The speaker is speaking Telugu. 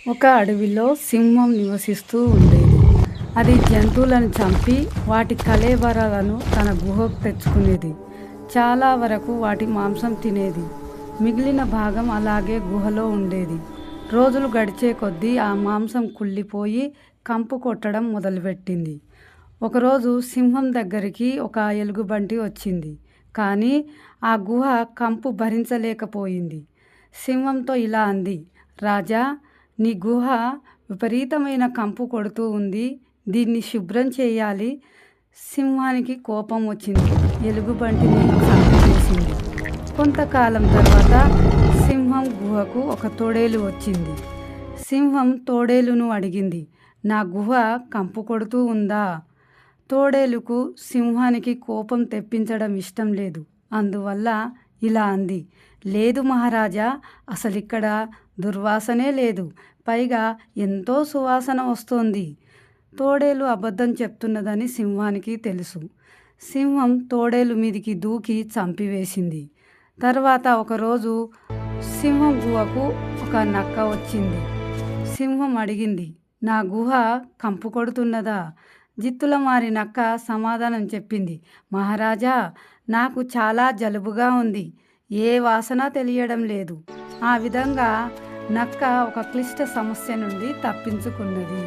ఒక అడవిలో సింహం నివసిస్తూ ఉండేది. అది జంతువులను చంపి వాటి కళేబరాలను తన గుహకు తెచ్చుకునేది. చాలా వరకు వాటి మాంసం తినేది. మిగిలిన భాగం అలాగే గుహలో ఉండేది. రోజులు గడిచే కొద్దీ ఆ మాంసం కుళ్ళిపోయి కంపు కొట్టడం మొదలుపెట్టింది. ఒకరోజు సింహం దగ్గరికి ఒక ఎలుగుబంటి వచ్చింది. కానీ ఆ గుహ కంపు భరించలేకపోయింది. సింహంతో ఇలా అంది, రాజా, నీ గుహ విపరీతమైన కంపు కొడుతూ ఉంది. దీన్ని శుభ్రం చేయాలి. సింహానికి కోపం వచ్చింది. ఎలుగుబంటిని చంపివేసింది. కొంతకాలం తర్వాత సింహం గుహకు ఒక తోడేలు వచ్చింది. సింహం తోడేలును అడిగింది, నా గుహ కంపు కొడుతూ ఉందా? తోడేలుకు సింహానికి కోపం తెప్పించడం ఇష్టం లేదు. అందువల్ల ఇలా అంది, లేదు మహారాజా, అసలిక్కడ దుర్వాసనే లేదు. పైగా ఎంతో సువాసన వస్తోంది. తోడేలు అబద్ధం చెప్తున్నదని సింహానికి తెలుసు. సింహం తోడేలు మీదికి దూకి చంపివేసింది. తర్వాత ఒకరోజు సింహం గుహకు ఒక నక్క వచ్చింది. సింహం అడిగింది, నా గుహ కంపు కొడుతున్నదా? జిత్తుల మారి నక్క సమాధానం చెప్పింది, మహారాజా, నాకు చాలా జలుబుగా ఉంది. ఏ వాసన తెలియడం లేదు. ఆ విధంగా నక్క ఒక క్లిష్ట సమస్య నుండి తప్పించుకున్నది.